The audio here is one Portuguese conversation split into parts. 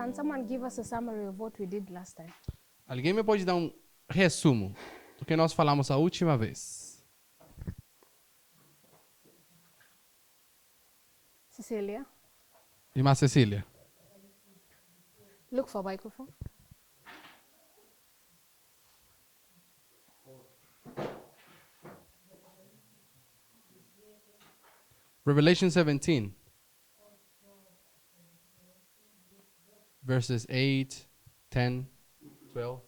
Can someone give us a summary of what we did last time? Alguém me pode dar um resumo do que nós falamos a última vez? Cecilia, Irmã Cecília. look for microphone. Revelation 17. Verses 8, 10, 12.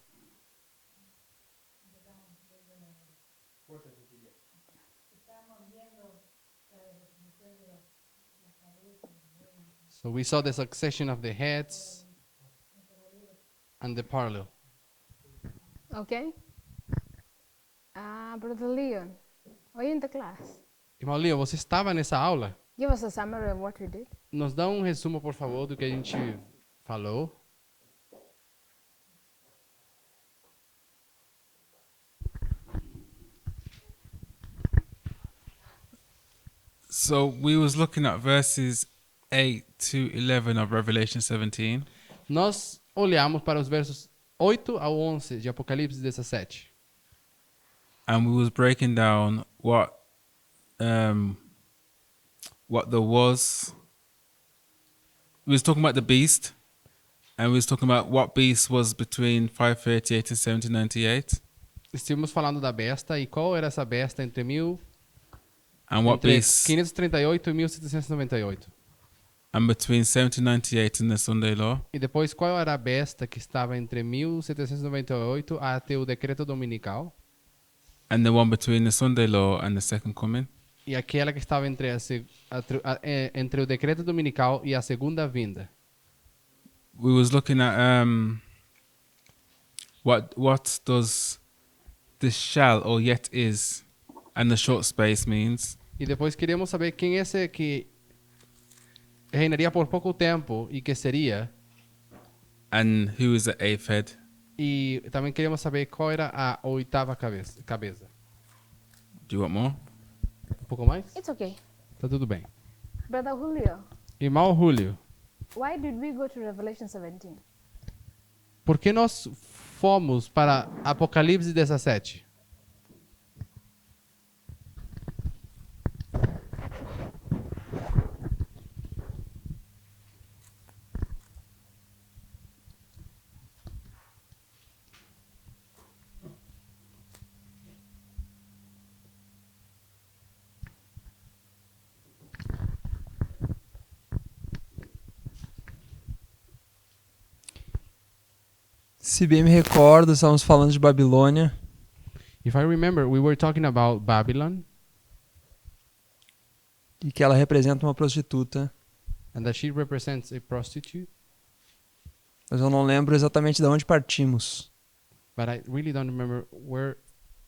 So we saw the succession of the heads and the parallel. Okay. Brother Leon, were you in the class? Irmão Leo, você estava nessa aula? Give us a summary of what we did. Nos dá um resumo, por favor, do que a gente falou. So we was looking at verses 8 to 11 of Revelation 17. Nós olhamos para os versos 8 ao 11 de Apocalipse 17. And we was breaking down what there was. We was talking about the beast, and we was talking about what beast was between 538 and 1798, Estamos falando da besta e qual era essa besta entre and what entre beast 538 e 1798. and between 1798 and the Sunday Law. E depois qual era a besta que estava entre 1798 até o decreto dominical And the one between the Sunday Law and the Second Coming. e aquela que estava entre entre o decreto dominical e a segunda vinda. We was looking at what does this shall or yet is and the short space means. E depois queríamos saber quem é esse que reinaria por pouco tempo e que seria. And who is the eighth head? E também queríamos saber qual era a oitava cabeça. Do you want more? Um pouco mais? It's okay. Tá tudo bem. Brother Julio, Irmão Julio, why did we go to Revelation 17? por que nós fomos para Apocalipse 17? Se bem me recordo, estávamos falando de Babilônia. If I remember, we were talking about Babylon E que ela representa uma prostituta. and that she represents a prostitute, Mas eu não lembro exatamente de onde partimos. but I really don't remember where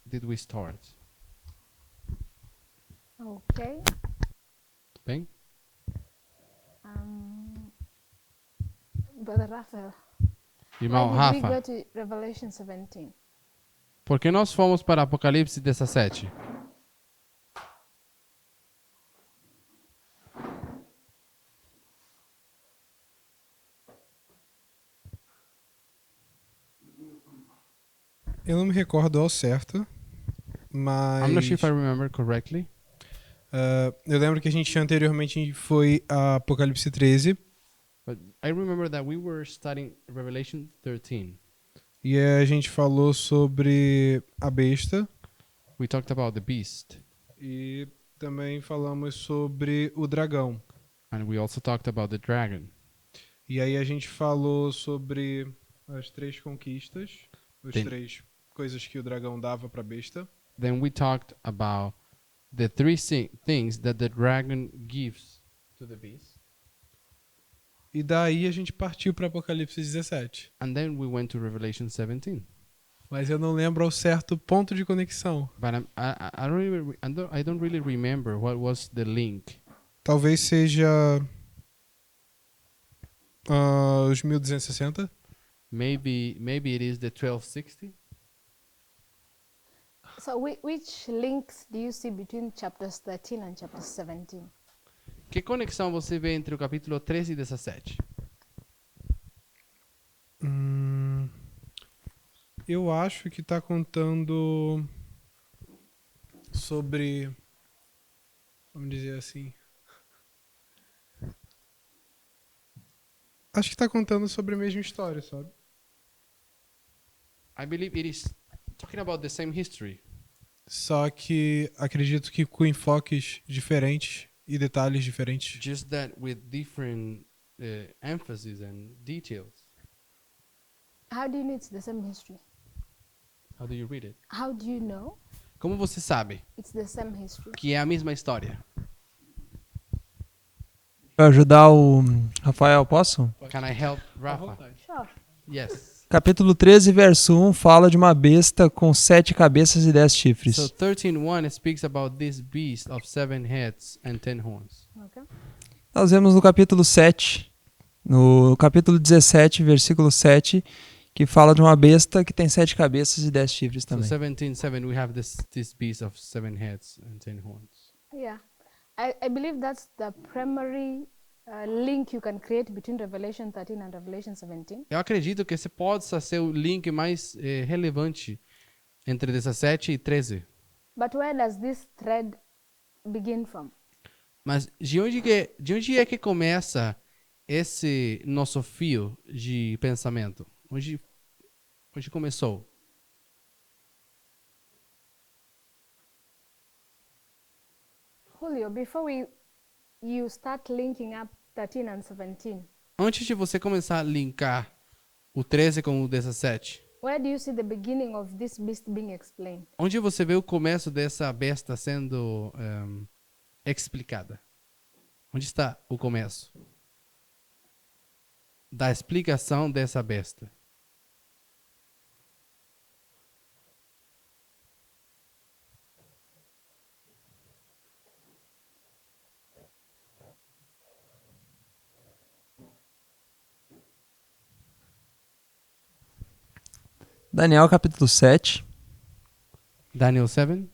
did we start. Okay. Bem? Brother Raphael, Irmão why did we Rafa, go to Revelation 17? por que nós fomos para Apocalipse 17? Eu não me recordo ao certo, mas I'm not sure if I remember correctly. eu lembro que a gente anteriormente foi a Apocalipse 13 But I remember that we were studying Revelation 13. e a gente falou sobre a besta We talked about the beast, e também falamos sobre o dragão. and we also talked about the dragon. E aí a gente falou sobre as três conquistas, as Tem- três coisas que o dragão dava para a besta. Then we talked about the three things that the dragon gives to the beast. E daí a gente partiu para Apocalipse 17. And then we went to Revelation 17. Mas eu não lembro ao certo ponto de conexão. But I don't really remember what was the link. Talvez seja os 1260. Maybe it is the 1260. So which links do you see between chapters 13 and chapter 17? Que conexão você vê entre o capítulo 13 e 17? Eu acho que tá contando sobre, vamos dizer assim, acho que tá contando sobre a mesma história, sabe? I believe it is talking about the same history. Só que acredito que com enfoques diferentes e detalhes diferentes. Just that with different emphasis and details. How do you know it's the same history? How do you read it? How do you know Como você sabe it's the same history? que é a mesma história? Pra ajudar o Rafael, posso? Can I help Rafa? Sure. Yes. Capítulo 13, verso 1 fala de uma besta com 7 cabeças e 10 chifres. So 13:1 speaks about this beast of 7 heads and 10 horns. Okay. Nós vemos no capítulo 7, no capítulo 17, versículo 7, que fala de uma besta que tem 7 cabeças e 10 chifres So também. 17:7 we have this beast of 7 heads and 10 horns. Yeah. I believe that's the primary link you can create between Revelation 13 and Revelation 17. Eu acredito que esse possa ser o link mais relevante entre 17 e 13. But where does this thread begin from? Mas de onde é que começa esse nosso fio de pensamento? Onde começou? Julio, before you start linking up 13 and 17, Antes de você começar a linkar o 13 com o 17, where do you see the beginning of this beast being explained? onde você vê o começo dessa besta sendo explicada? Onde está o começo da explicação dessa besta? Daniel capítulo 7, Daniel 7?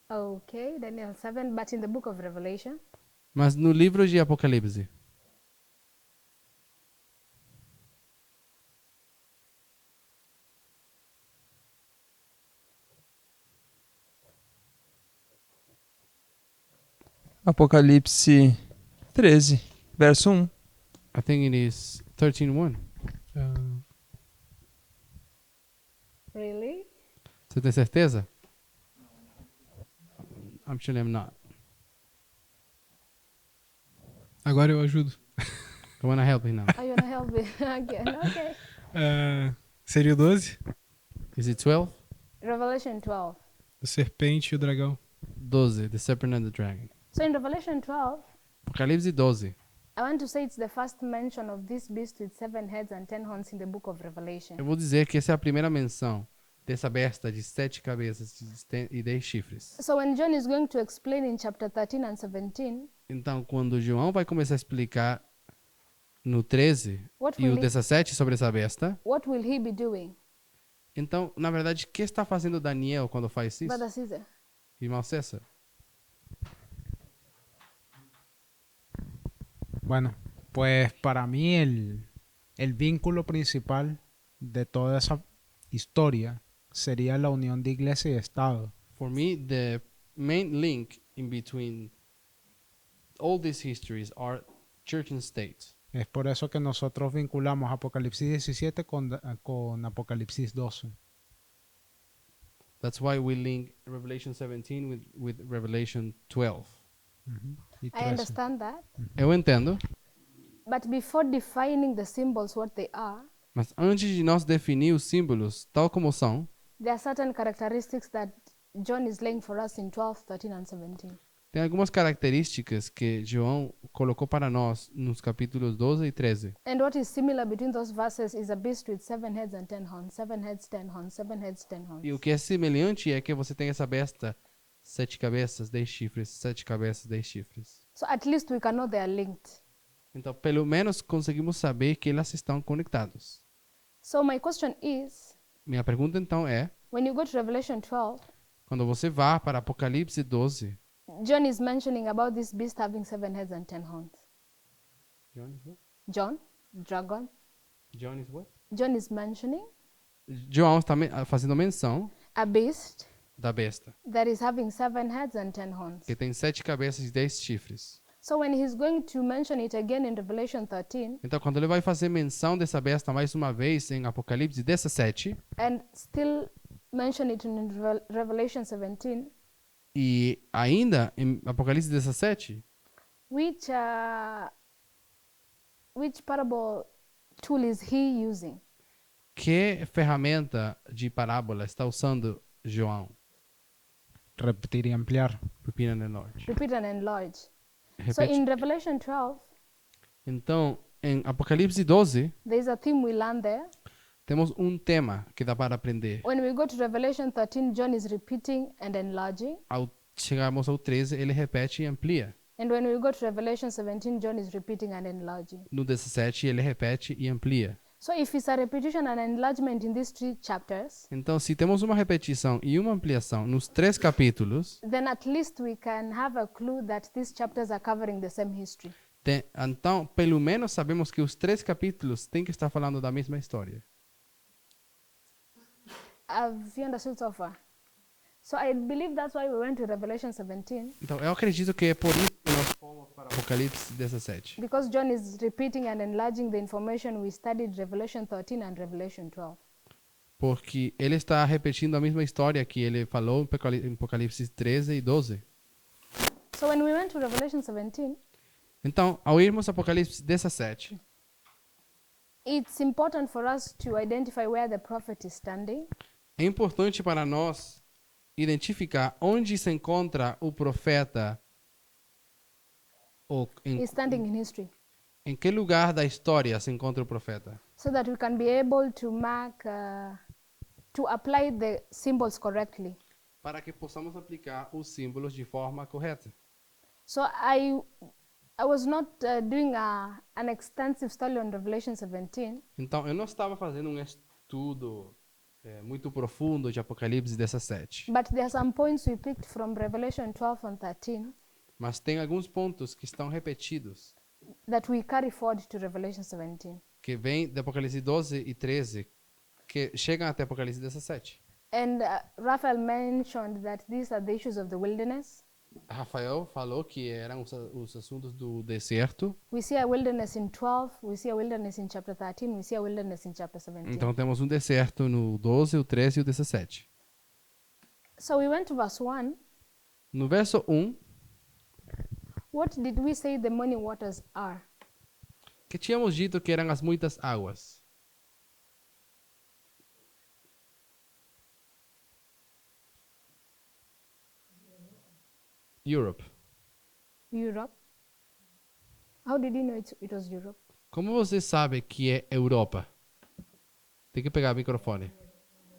Okay, Daniel 7, but in the book of Revelation, Mas no livro de Apocalipse, Apocalipse 13, verso 1. I think it is 13:1. really? Você tem certeza? Actually, I'm not. Agora eu ajudo. I want to help you now. Are you gonna help me again? Okay. Seria o 12? Is it 12? Revelation 12. O serpente e o dragão. 12, the serpent and the dragon. So in Revelation 12, Apocalipse 12. I want to say it's the first mention of this beast with 7 heads and 10 horns in the book of Revelation. Eu vou dizer que essa é a primeira menção dessa besta de 7 cabeças e 10 chifres. So when John is going to explain in chapter 13 and 17, Então, quando João vai começar a explicar no 13 what e o will, he, 17 sobre essa besta, what will he be doing? então, na verdade, o que está fazendo Daniel quando faz isso? Brother Caesar. Irmão César? Bueno, pues para mí el vínculo principal de toda esa historia sería la unión de iglesia y Estado. For me, the main link in between all these histories are church and state. Es por eso que nosotros vinculamos Apocalipsis 17 con Apocalipsis 12. That's why we link Revelation 17 with Revelation 12. Y I 13. understand that. Eu entendo, But before defining the symbols, what they are, mas antes de nós definir os símbolos tal como são, there are certain characteristics that John is laying for us in 12, 13, and 17. tem algumas características que João colocou para nós nos capítulos 12 e 13. And what is similar between those verses is a beast with 7 heads and 10 horns, 7 heads, 10 horns, 7 heads, 10 horns. E o que é semelhante é que você tem essa besta, 7 cabeças, 10 chifres, 7 cabeças, 10 chifres. So at least we can know they are linked. Então, pelo menos conseguimos saber que elas estão conectadas. So my question is, Minha pergunta então é, when you go to Revelation 12, quando você vá para Apocalipse 12, John is mentioning about this beast having 7 heads and 10 horns. John dragon. John is what? John is mentioning João está fazendo menção a beast da besta, that is having 7 heads and 10 horns. que tem 7 cabeças e 10 chifres. So when he's going to mention it again in Revelation 13 Então, quando ele vai fazer menção dessa besta mais uma vez em Apocalipse 17, and still mention it in Revelation 17, e ainda em Apocalipse 17, which parable tool is he using? que ferramenta de parábola está usando João? Repetir y ampliar. Repeat and enlarge. Repeat and enlarge. So Repete. in Revelation 12, Então, em Apocalipse 12, there's a theme we learn there. temos um tema que dá para aprender. When we go to Revelation 13, John is repeating and enlarging. Ao chegarmos ao 13, ele repete e amplia. And when we go to Revelation 17, John is repeating and enlarging. No 17, ele repete e amplia. So if it's a repetition and enlargement in these 3 chapters, Então, se temos uma repetição e uma ampliação nos 3 capítulos, then at least we can have a clue that these chapters are covering the same history. então, pelo menos sabemos que os 3 capítulos têm que estar falando da mesma história. Have you understood so far? So I believe that's why we went to Revelation 17, Então, eu acredito que é por isso que nós fomos para Apocalipse 17. because John is repeating and enlarging the information we studied Revelation 13 and Revelation 12. Porque ele está repetindo a mesma história que ele falou em Apocalipse 13 e 12. So when we went to Revelation 17, Então, ao irmos a Apocalipse 17, it's important for us to identify where the prophet is standing é importante para nós identificar onde se encontra o profeta ou is standing in history, em que lugar da história se encontra o profeta, so that we can be able to to apply the symbols correctly. para que possamos aplicar os símbolos de forma correta. So I was not doing an extensive study on Revelation 17, Então, eu não estava fazendo um estudo muito profundo de Apocalipse 17, but there are some points we picked from Revelation 12 and 13 mas tem alguns pontos que estão repetidos, that we carry forward to Revelation 17. que vêm de Apocalipse 12 e 13, que chegam até Apocalipse 17. And Raphael mentioned that these are the issues of the wilderness. Rafael falou que eram os assuntos do deserto. We see a wilderness in 12, we see a wilderness in chapter 13, we see a wilderness in chapter 17. Então temos um deserto no 12, o 13 e o 17. So we went to verse 1. No verso 1, What did we say the many waters are? que tínhamos dito que eram as muitas águas. Europe. Europe. How did you know it was Europe? Como você sabe que é Europa? Tem que pegar o microfone.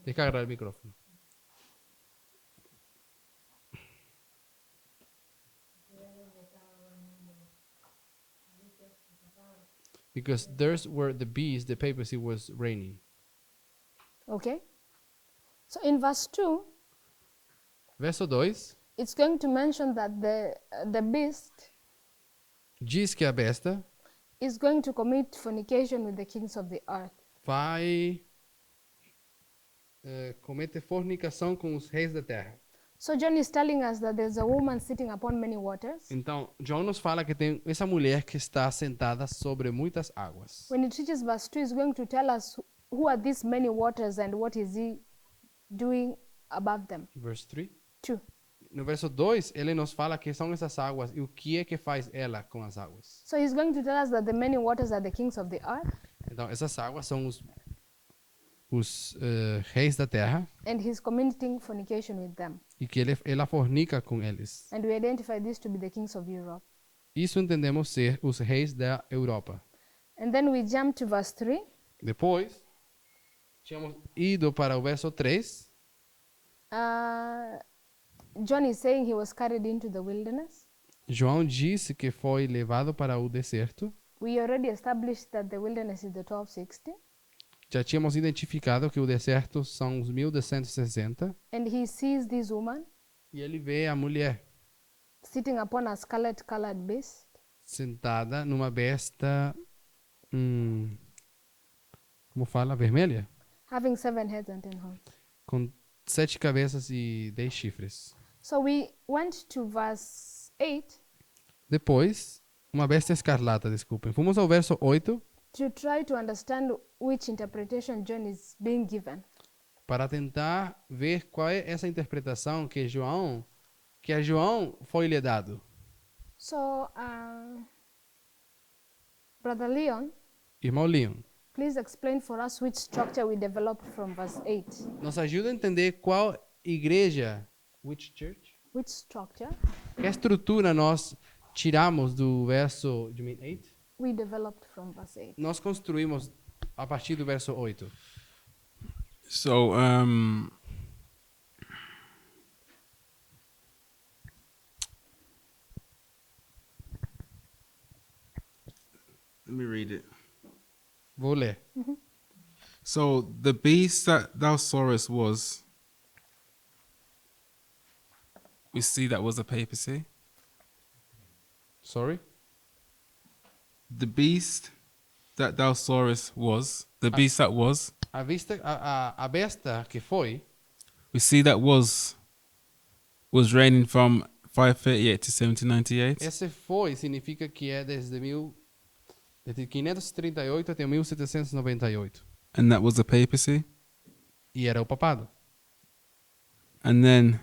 Tem que agarrar o microfone. Because there's where the bees, the papacy was reigning. Okay. So in verse 2, Verso 2 it's going to mention that the beast diz que a besta is going to commit fornication with the kings of the earth. vai cometer fornicação com os reis da terra. So John is telling us that there's a woman sitting upon many waters. Então, João nos fala que tem essa mulher que está sentada sobre muitas águas. When it reaches verse 2, it's going to tell us who are these many waters and what is he doing above them. Verse 3. 2. No verso 2, ele nos fala que são essas águas e o que é que faz ela com as águas. So he's going to tell us that the many waters are the kings of the earth, Então, essas águas são os reis da terra and he's committing fornication with them. e que ela fornica com eles. And we identify these to be the kings of Europe. Isso entendemos ser os reis da Europa. And then we jump to verse 3. Depois, tínhamos ido para o verso 3. John is saying he was carried into the wilderness. João disse que foi levado para o deserto. We already established that the wilderness is the 1260. Já tínhamos identificado que o deserto são os 1260. And he sees this woman E ele vê a mulher sitting upon a scarlet colored beast. sentada numa besta como fala? Vermelha? having 7 heads and 10 horns. Com 7 cabeças e 10 chifres. So we went to verse 8 Depois, uma besta escarlata, desculpem. Fomos ao verso 8 to try to understand which interpretation John is being given. para tentar ver qual é essa interpretação que a João foi lhe dado. So, Brother Leon, Irmão Leon, please explain for us which structure we developed from verse 8. nos ajuda a entender qual igreja, which church? Which structure Que estrutura nós tiramos do verso, you mean 8? we developed from verse 8. Nós construímos a partir do verso 8. So, let me read it. Vou ler. So, the beast that thou sawest was, we see that was a papacy. Sorry. The beast that thou sawest was, the beast that was, A besta que foi, we see that was reigning from 538 to 1798. esse foi significa que é desde 538 até 1798. And that was the papacy. E era o papado. And then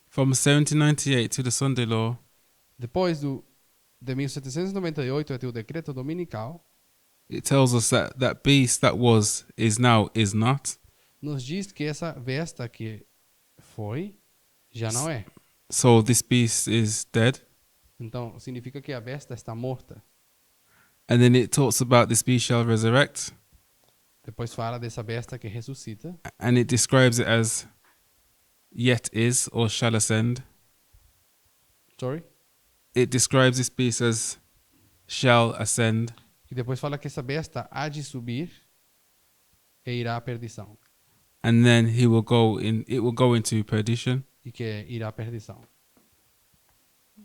from 1798 to the Sunday law, Depois de 1798 até o decreto dominical, it tells us that that beast that was, is now, is not. nos diz que essa besta que foi, já não é. So this beast is dead. Então, significa que a besta está morta. And then it talks about this beast shall resurrect. Depois fala dessa besta que ressuscita. And it describes it as yet is or shall ascend. Sorry. It describes this beast as shall ascend. E depois fala que essa besta há de subir e irá à perdição. And then it will go into perdition. E que irá à perdição.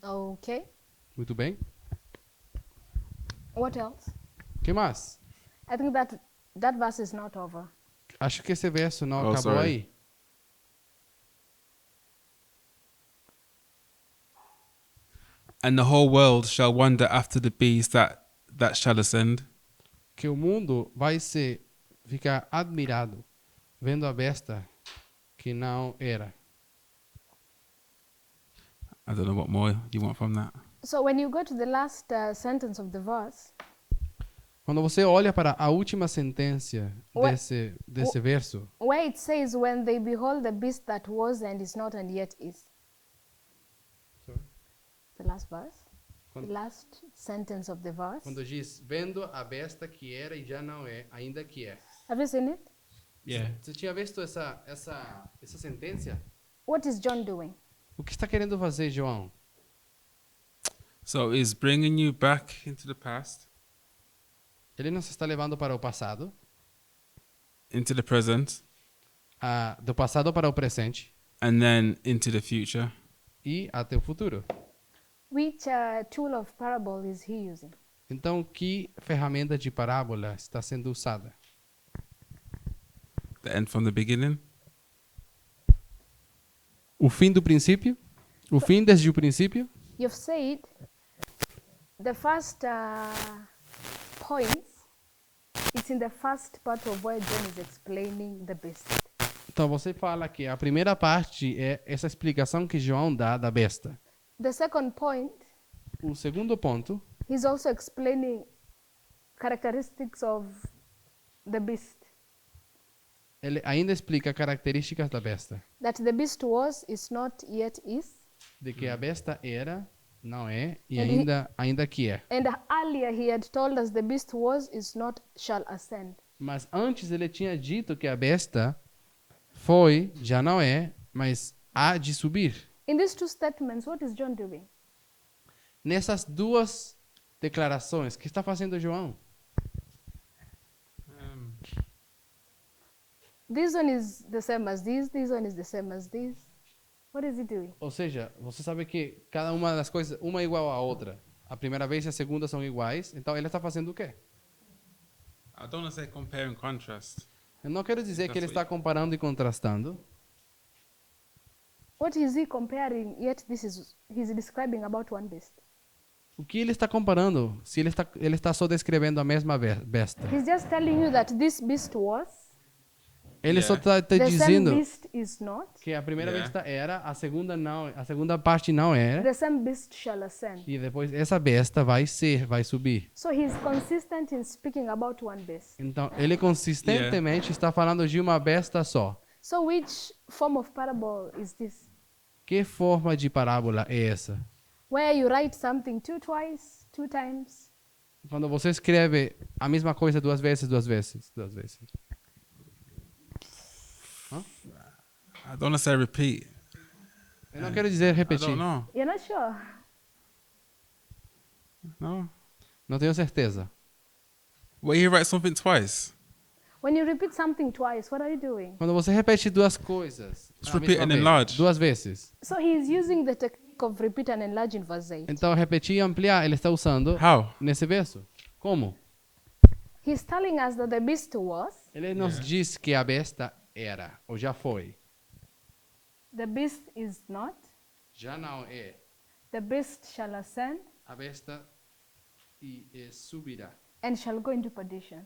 Okay. Muito bem. What else? O que mais? I think that verse is not over. Acho que esse verso não Oh, acabou sorry. aí. And the whole world shall wonder after the beast that shall ascend. Que o mundo vai ficar admirado vendo a besta que não era. I don't know what more you want from that. So when you go to the last sentence of the verse, Quando você olha para a última sentença Ué- desse verso, where it says, when they behold the beast that was and is not and yet is. Sorry? The last verse? Quando- The last sentence of the verse. quando diz vendo a besta que era e já não é, ainda que é. Have you seen it? Yeah. Você tinha visto essa sentença? What is John doing? O que está querendo fazer, João? So it's bringing you back into the past, Ele nos está levando para o passado, into the present, do passado para o presente and then into the future. e até o futuro. Which tool of parable is he using? Então, que ferramenta de parábola está sendo usada? The end from the beginning. O fim do princípio? O fim desde o princípio? You've said the first points, it's in the first part of where John is explaining the beast. Então, você fala que a primeira parte é essa explicação que João dá da besta. The second point, O segundo ponto, he's also explaining characteristics of the beast. ele ainda explica características da besta. That the beast was, is not, yet is. De que a besta era, não é, e And ainda que é. And earlier he had told us the beast was, is not, shall ascend. Mas antes ele tinha dito que a besta foi, já não é, mas há de subir. In these two statements, what is John doing? Nessas duas declarações, o que está fazendo João? This one is the same as this one is the same as this. What is he doing? Ou seja, você sabe que cada uma das coisas, uma é igual à outra. A primeira vez e a segunda são iguais. Então ele está fazendo o quê? I don't want to say compare and contrast. Eu não quero dizer que ele That's está comparando e contrastando. What is he comparing? Yet he's describing about one beast. O que ele está comparando? Se ele está só descrevendo a mesma besta. He's just telling you that this beast was, Ele só Yeah. está the same dizendo beast is not, que a primeira Yeah. besta era, a segunda não, a segunda parte não era. the same beast shall ascend. E depois essa besta vai subir. So he's consistent in speaking about one beast. Então, ele consistentemente está falando de uma besta só. So which form of parable is this? Que forma de parábola é essa? Where you write something twice, two times. Quando você escreve a mesma coisa duas vezes. I don't want to say repeat. Eu não quero dizer I repetir. don't know. You're not sure? No. Não tenho certeza. Well, you write something twice. When you repeat something twice, what are you doing? Quando você repete duas coisas, Just a repeat mesma and vez, enlarge. duas vezes. So he's using the technique of repeat and enlarge in verse 8. Então, repetir e ampliar, ele está usando How? nesse verso. Como? He's telling us that the beast was, Ele nos diz que a besta era, ou já foi. the beast is not, Já não é. the beast shall ascend A besta subirá. and shall go into perdition.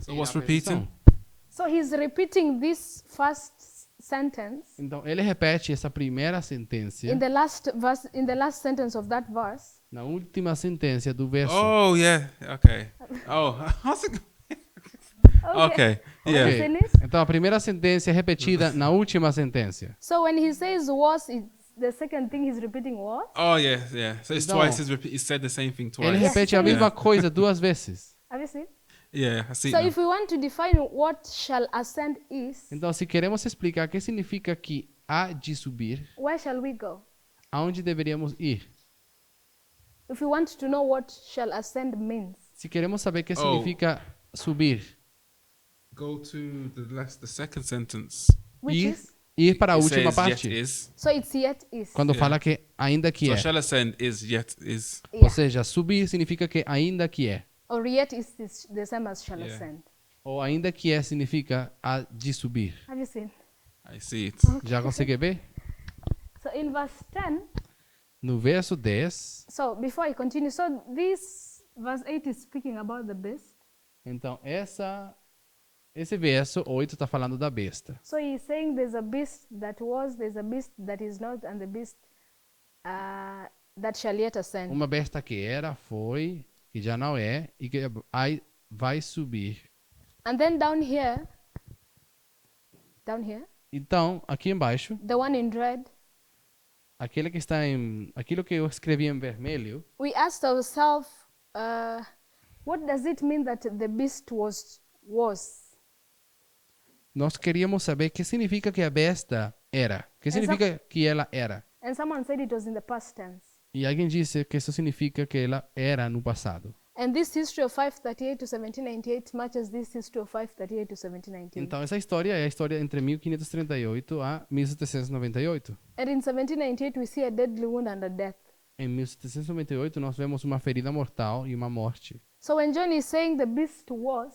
So E what's a repeating? perdição. So he's repeating this first sentence Então, ele repete essa primeira sentença in the last verse, in the last sentence of that verse. na última sentença do verso. Oh, yeah. Okay. Oh, how's it Okay. Yeah. Ok. Finish? Então, a primeira sentença é repetida na última sentença. So when he says was, it's the second thing he's repeating was. Oh, yeah, yeah. So it's No. twice. He said the same thing twice. Ele repete a Yeah. mesma coisa duas vezes. Have you seen? Yeah, I see. So it now. if we want to define what shall ascend is, Então, se queremos explicar o que significa que há de subir, where shall we go? aonde deveríamos ir? If we want to know what shall ascend means, Se queremos saber o que Oh. significa subir, Go to the second sentence. which ir, is, ir para a It última says parte. yet is. so it's yet is. Quando fala que ainda que So é. shall ascend is yet is. Ou Yeah. seja, subir significa que ainda que é. Or yet is the same as shall Yeah. ascend. Ou ainda que é significa há de subir. Have you seen? I see it. Já consegue ver? So in verse 10, No verso 10, so before I continue, so this verse 8 is speaking about the beast. então esse verso 8 está falando da besta. So he's saying there's a beast that was, there's a beast that is not, and the beast that shall yet ascend. Uma besta que era, foi, que já não é e que vai subir. And then down here, Então, aqui embaixo, the one in red, aquilo que eu escrevi em vermelho, we asked ourselves, what does it mean that the beast was? nós queríamos saber o que significa que a besta era. O que significa que ela era. And someone said it was in the past tense. E alguém disse que isso significa que ela era no passado. And this history of 538 to 1798 matches this history of 538 to 1798. Então, essa história é a história entre 1538 a 1798. And in 1798 we see a deadly wound and a death. Em 1798, nós vemos uma ferida mortal e uma morte. So when John is saying the beast was,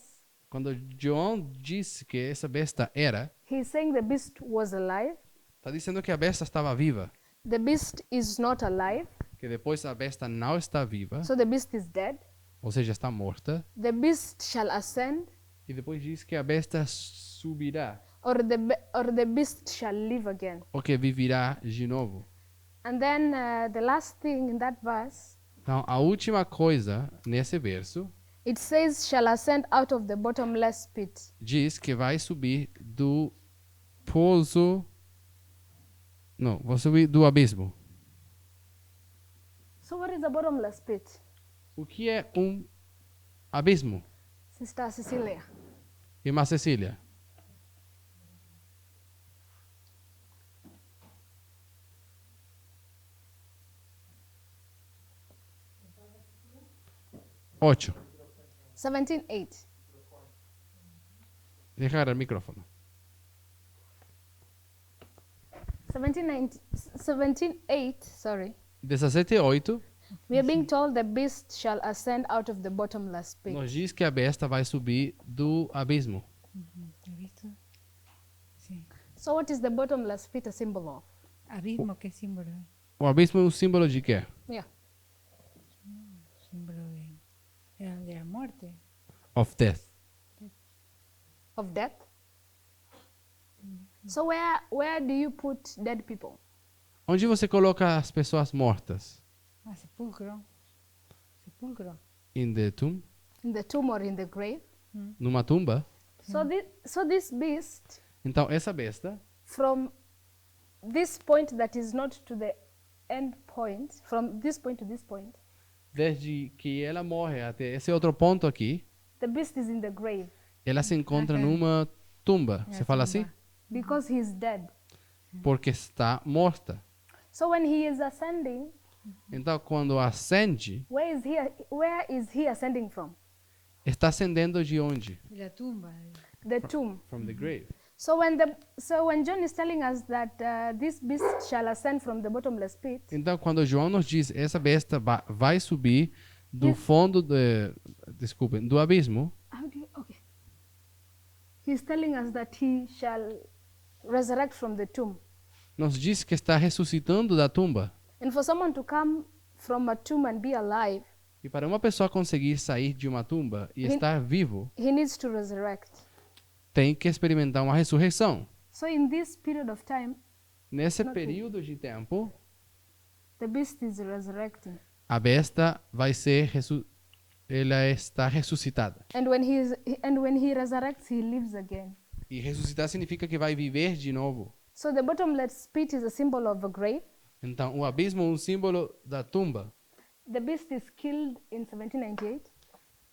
Quando João disse que essa besta era, he's saying the beast was alive. está dizendo que a besta estava viva. The beast is not alive, Que depois a besta não está viva, so the beast is dead. ou seja, está morta. The beast shall ascend, E depois diz que a besta subirá, or the beast shall live again. ou que viverá de novo. And then the last thing in that verse, Então, a última coisa nesse verso it says shall ascend out of the bottomless pit. diz que vai subir do poço. Não, vai subir do abismo. So what is a bottomless pit? O que é abismo? Sister Cecilia. Irmã Cecília. Ocho. 17:8. Dejar el micrófono. 17:8, sorry. 17:8 We are being told the beast shall ascend out of the bottomless pit. Nos diz que a besta vai subir do abismo. ¿He visto? Sí. So what is the bottomless pit a symbol of? Abismo, ¿qué símbolo es? O abismo é um símbolo de quê? Yeah. Símbolo de la muerte. Of death. Of death. So where do you put dead people? Onde você coloca as pessoas mortas? Ah, sepulcro. Sepulcro. In the tomb? In the tomb or in the grave? Numa tumba? So this beast, Então, essa besta, from this point that is not to the end point, from this point to this point, desde que ela morre até esse outro ponto aqui, the beast is in the grave ela se encontra numa tumba. Você fala assim? because he is dead. Porque está morta. So when he is ascending, Então, quando ascende, where is he ascending from? está ascendendo de onde? De la tumba. The tomb. From the grave. So when John is telling us that this beast shall ascend from the bottomless pit, Então, quando João nos diz essa besta vai subir do fundo do abismo, okay. He's telling us that he shall resurrect from the tomb. nos diz que está ressuscitando da tumba. And for someone to come from a tomb and be alive, E para uma pessoa conseguir sair de uma tumba e estar vivo, he needs to resurrect. tem que experimentar uma ressurreição. So in this period of time, Nesse período de tempo, the beast is resurrecting. a besta vai ser ela está ressuscitada. And when he resurrects, he lives again. E ressuscitar significa que vai viver de novo. So the bottomless pit is a symbol of a grave. Então, o abismo é um símbolo da tumba. The beast is killed in 1798.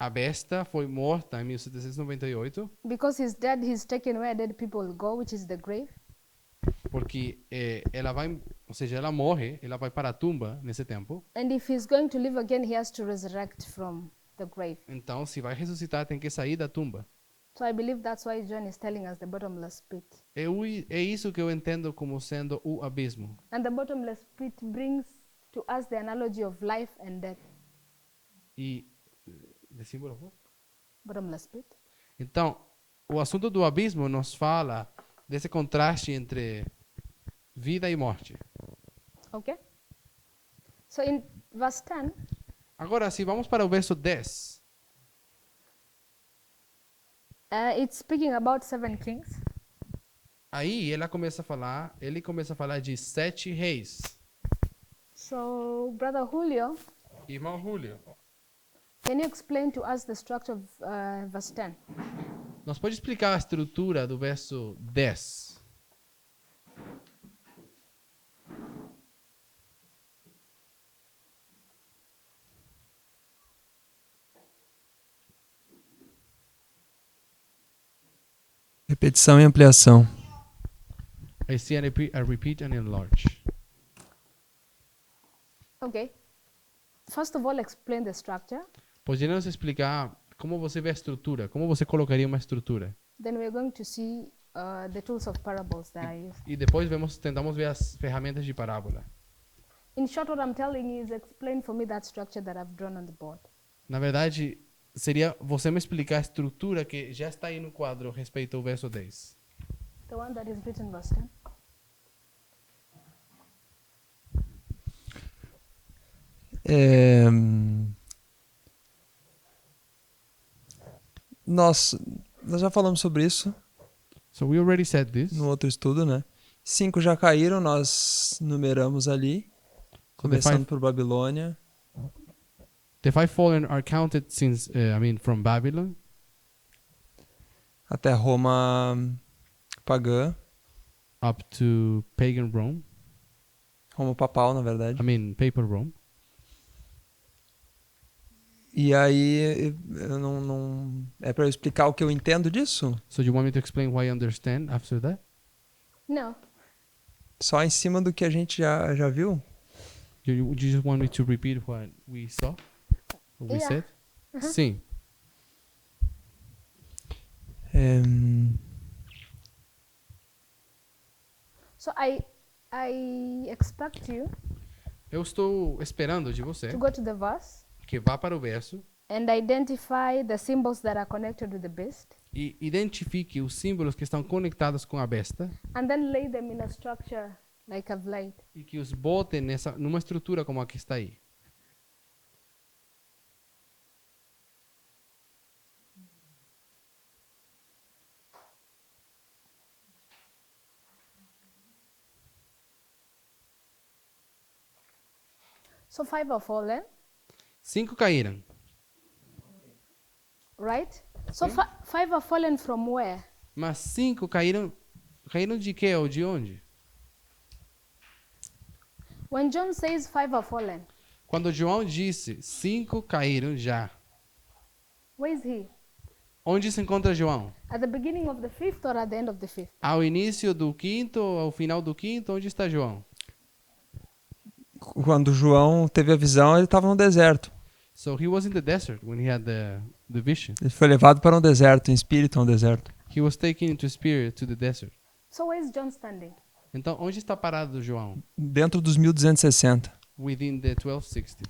A besta foi morta em 1798 Because he's dead, he's taken where dead people go, which is the grave. porque ela vai, ou seja, ela morre, ela vai para a tumba nesse tempo. And if he's going to live again, he has to resurrect from the grave. Então, se vai ressuscitar, tem que sair da tumba. So I believe that's why John is telling us the bottomless pit. É isso que eu entendo como sendo o abismo. And the bottomless pit brings to us the analogy of life and death. E de símbolo? Bottomless pit. Então, o assunto do abismo nos fala desse contraste entre vida e morte. Okay? So in verse 10, Agora, se vamos para o verso 10, it's speaking about 7 kings. aí ele começa a falar de 7 reis. So, Brother Julio, Irmão Julio, can you explain to us the structure of verse 10? nós pode explicar a estrutura do verso 10? Repetição e ampliação. I see I repeat and enlarge. Okay. First of all, explain the structure. Poderíamos explicar como você vê a estrutura? Como você colocaria uma estrutura? Then we're going to see the tools of parables that I use. E depois tentamos ver as ferramentas de parábola. In short, what I'm telling you is explain for me that structure that I've drawn on the board. Na verdade, seria você me explicar a estrutura que já está aí no quadro respeito ao verso 10. The one that is written verse 10. Nós já falamos sobre isso So we already said this. no outro estudo, né? 5 já caíram, nós numeramos ali, começando por Babilônia. The 5 fallen are counted since from Babylon Até Roma pagã, up to pagan Rome. Roma papal, na verdade. Papal Rome. E aí, eu não é para eu explicar o que eu entendo disso? So you want me to explain why I understand after that? No. Só em cima do que a gente já viu? You just want me to repeat what we saw? What we Yeah. said? Sim. So I expect you Eu estou esperando de você to go to the verse que vá para o verso and identify the symbols that are connected with the beast, e identifique os símbolos que estão conectados com a besta and then lay them in a structure like I've laid. e que os bote numa estrutura como a que está aí. So 5 are fallen, 5 caíram. right? So 5 are fallen from where? Mas 5 caíram. Caíram de quê ou de onde? When John says 5 are fallen, Quando João disse 5 caíram já. where is he? Onde se encontra João? At the beginning of the fifth or at the end of the fifth? Ao início do quinto, ao final do quinto, onde está João? Quando João teve a visão, ele estava no deserto. So he was in the desert when he had the vision. Ele foi levado para um deserto, em espírito a um deserto. He was taken into spirit to the desert. So where is John standing? Então, onde está parado João? Dentro dos 1260. Within the 1260.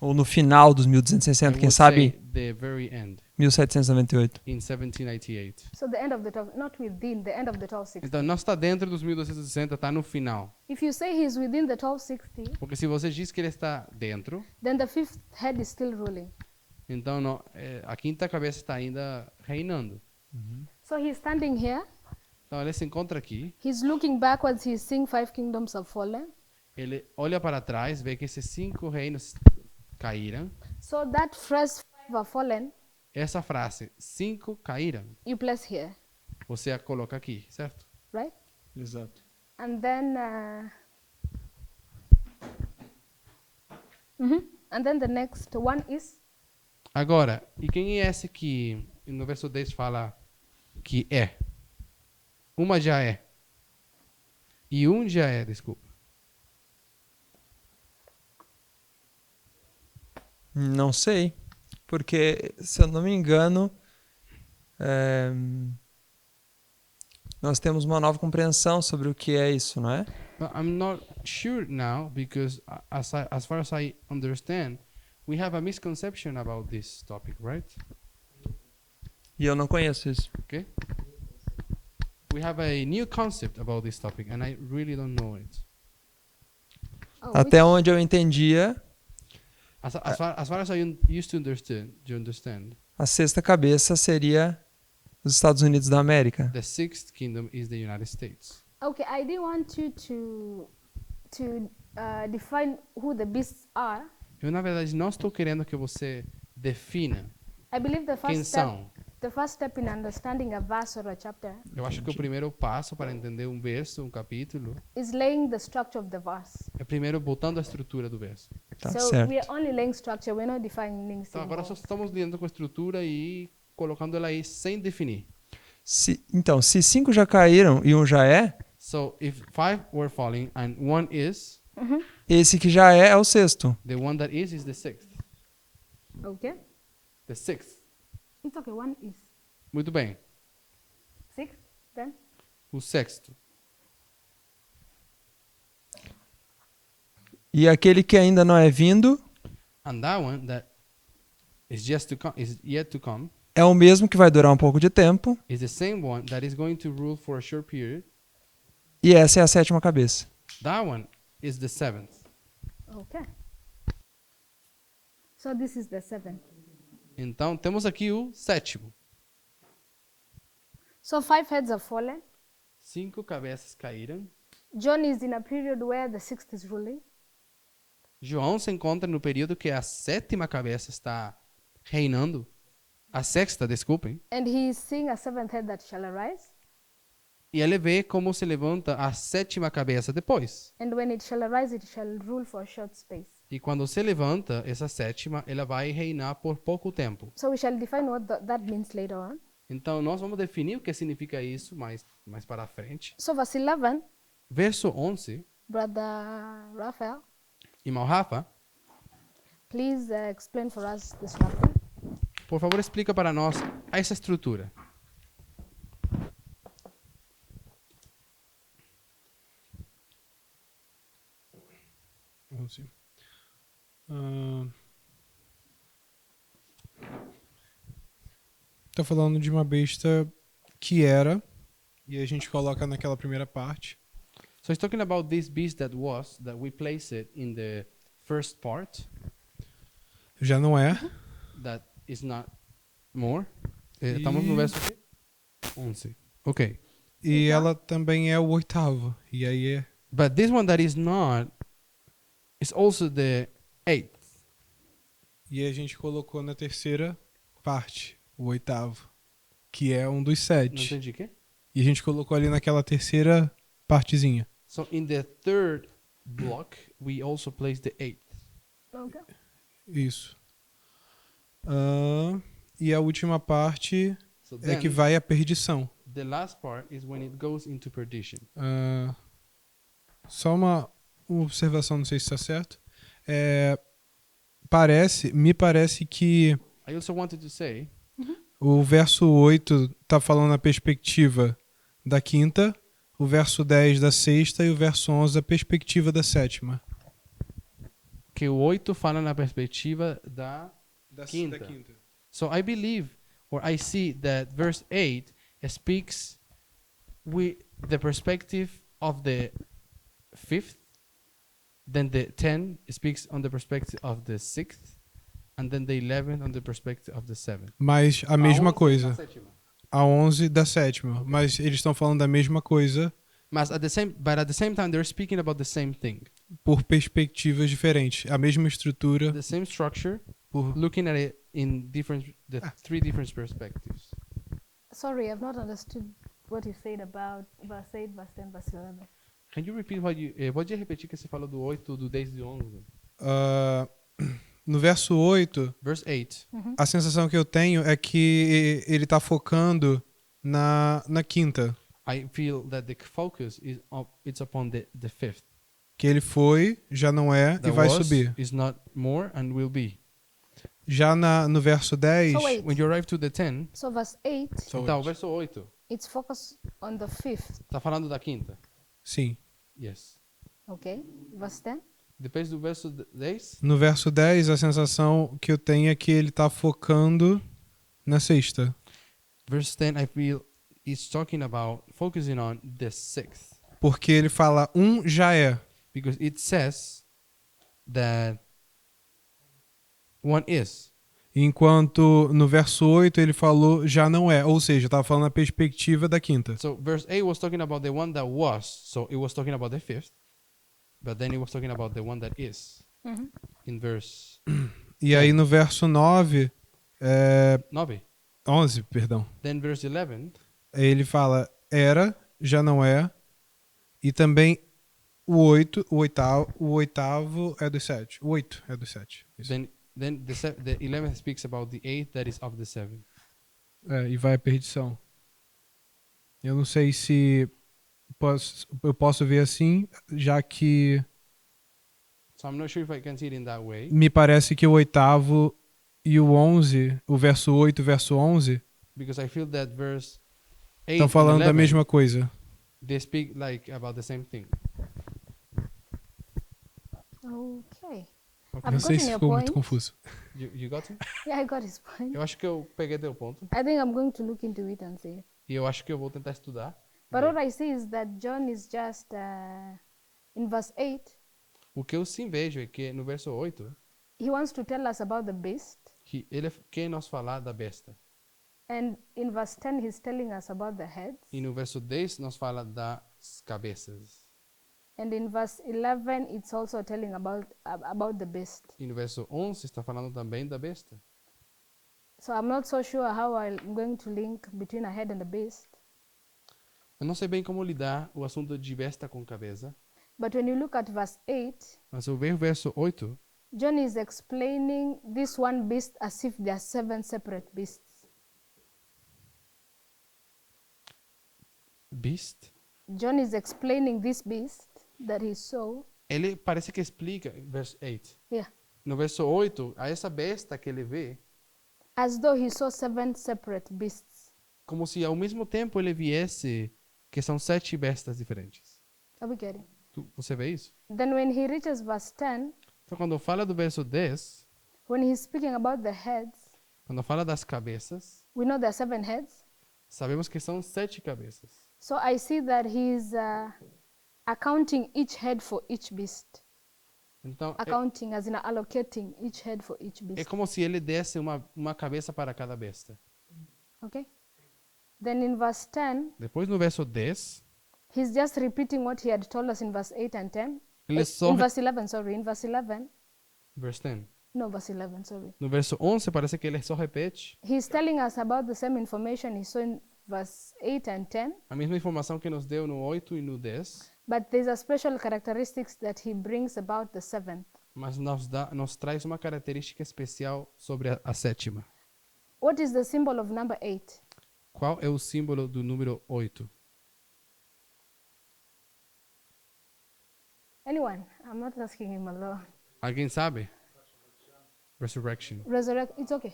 Ou no final dos 1260, I quem would sabe say the very end, 1798. in 1798. So the end of the 12, not within, the end of the 1260. Então, não está dentro dos 1260, está no final. If you say he's within the 1260, Porque se você diz que ele está dentro, then the fifth head is still ruling. então a quinta cabeça está ainda reinando. So he's standing here, Então, ele se encontra aqui, he's looking backwards, he's seeing 5 kingdoms have fallen. ele olha para trás, vê que esses 5 reinos caíram. So that phrase 5 are fallen, Essa frase, 5 caíram, you place here, você a coloca aqui, certo? right? Exato. And then, and then the next one is Agora, e quem é esse que no verso 10 fala que é? Uma já é. E um já é, desculpa. Não sei. Porque, se eu não me engano, nós temos uma nova compreensão sobre o que é isso, não é? But I'm not sure now because as far as I understand, we have a misconception about this topic, right? E eu não conheço isso. Okay? We have a new concept about this topic and I really don't know it. oh, Até onde eu entendia, As far as I used to understand, a sexta cabeça seria os Estados Unidos da América. the sixth kingdom is the United States. okay, I didn't want you to define who the beasts are. Eu, na verdade, não estou querendo que você defina I believe the quem first step, são. the first step in understanding a verse or a chapter Eu acho que o primeiro passo para entender um verso, um capítulo, is laying the structure of the verse. é primeiro botando a estrutura do verso. Tá so certo. we are only laying structure, we're not defining Então, agora só symbols. estamos lidando com a estrutura e colocando ela aí sem definir. Então, se 5 já caíram e um já é, So, if 5 were falling and 1 is, esse que já é o sexto. the one that is the sixth. Okay? The sixth. It's okay, one is. Muito bem. Six, then? O sexto. E aquele que ainda não é vindo And that one that is yet to come é o mesmo que vai durar um pouco de tempo. is the same one that is going to rule for a short period. E essa é a sétima cabeça. That one is the seventh. Okay. So this is the seventh. Então, temos aqui o sétimo. So 5 heads have fallen. 5 cabeças caíram. John is in a period where the sixth is ruling. João se encontra no período que a sétima cabeça está reinando. A sexta, desculpem. And he is seeing a seventh head that shall arise. E ele vê como se levanta a sétima cabeça depois. And when it shall arise, it shall rule for a short space. E quando se levanta essa sétima, ela vai reinar por pouco tempo. So we shall define what that means later on. Então, nós vamos definir o que significa isso mais para frente. So verse 11, Verso 11, Brother Raphael, irmão Rafa, please explain for us the structure. por favor, explica para nós essa estrutura. Tá falando de uma besta que era, e a gente coloca naquela primeira parte. So he's talking about this beast that was, that we place it in the first part, Já não é. that is not more. Estamos no E- verso 11. Okay. E ela também é o oitavo. E aí é. But this one that is not is also the 8th. E a gente colocou na terceira parte, o oitavo. Que é um dos Não 7. entendi o quê? E a gente colocou ali naquela terceira partezinha. So in the third block, we also place the 8th. Okay. Isso. E a última parte So é que then vai a perdição. the last part is when it goes into perdition. Só uma observação, não sei se está certo. Me parece que I also wanted to say o verso 8 está falando a perspectiva da quinta, o verso 10 da sexta e o verso 11 a perspectiva da sétima. que o 8 fala na perspectiva da quinta. So I believe, or I see that verse 8 speaks with the perspective of the 5th, then the 10 speaks on the perspective of the 6th, and then the 11 on the perspective of the 7th. Mas a mesma coisa. sétima. A 11 da sétima. Mas eles estão falando da mesma coisa But at the same time, they're speaking about the same thing. por perspectivas diferentes. A mesma estrutura. The same structure, Por... looking at it in the 3 different perspectives. Sorry, I've not understood what you said about verse 8, verse 10, verse 11. Can you repeat pode repetir que você falou do 8, do 10 e do 11? No verso 8, Verse 8. a sensação que eu tenho é que ele está focando na quinta. I feel that the focus it's upon the 5th. Que ele foi, já não é The e vai was subir. is not more and will be. Já no verso 10, So wait, When you arrive to the 10, so verse 8, então, o verso 8 it's focused on the 5th, tá falando da quinta. sim. Yes. okay? Verse 10? Depois do verso 10, No verso 10, a sensação que eu tenho é que ele está focando na sexta. verse 10 I feel it's talking about focusing on the 6th. Porque ele fala já é. Because it says that one is. Enquanto no verso 8 ele falou já não é. Ou seja, estava falando a perspectiva da quinta. So verse 8 was talking about the one that was. So it was talking about the 5th. But then it was talking about the one that is. In verse E aí no verso 9, 9. 11, perdão. Then verse 11, Ele fala era, já não é. E também o oitavo é dos 7. O 8 é dos 7. then the 11th speaks about the 8th that is of the 7th. E vai a perdição. Eu não sei se eu posso ver assim, já que So I'm not sure if I can see it in that way. me parece que o oitavo e o 11, o verso 8 e o verso 11, Because I feel that verse 8 estão and falando da 11, mesma coisa. they speak like about the same thing. Okay. Okay. I've Não sei gotten se your ficou muito point. confuso. You got it? Yeah, I got his point. Eu acho que eu peguei teu ponto. I think I'm going to look into it and see. E eu acho que eu vou tentar estudar. But what I see is that John is just in verse 8, O que eu sim vejo é que no verso 8, he wants to tell us about the beast. que ele quer nos falar da besta. And in verse 10, he's telling us about the heads. E no verso 10 nos fala das cabeças. And in verse 11, it's also telling about the beast. E no verso 11 está falando também da besta. So I'm not so sure how I'm going to link between a head and a beast. Eu não sei bem como lidar o assunto de besta com cabeça, But when you look at verse 8, mas eu vejo o verso 8, John is explaining this one beast as if there are 7 separate beasts. beast. John is explaining this beast that he saw. Ele parece que explica, verso 8. Yeah. No verso 8, a essa besta que ele vê, As though he saw 7 separate beasts. como se ao mesmo tempo ele viesse que são 7 bestas diferentes. Are we getting? Você vê isso? Then when he reaches verse 10, Então quando fala do verso 10, when he's speaking about the heads, Quando fala das cabeças, we know there are 7 heads. sabemos que são 7 cabeças. So I see that he's accounting each head for each beast. Então, Accounting as in allocating each head for each é beast. como se ele desse uma cabeça para cada besta. Okay? Then in verse 10, Depois, no verso 10, he's just repeating what he had told us in verse 8 and 10. ele só... In verse 11, sorry. In verse 11. Verse 10. No, verse 11, sorry. No verso 11, parece que ele só repete He's telling us about the same information he saw in verse 8 and 10. a mesma informação que nos deu no 8 e no 10, But there's a special characteristics that he brings about the 7th. mas nos traz uma característica especial sobre a sétima. What is the symbol of number 8? Qual é o símbolo do número 8? Anyone? I'm not asking him alone. Alguém sabe? Resurrection. It's okay.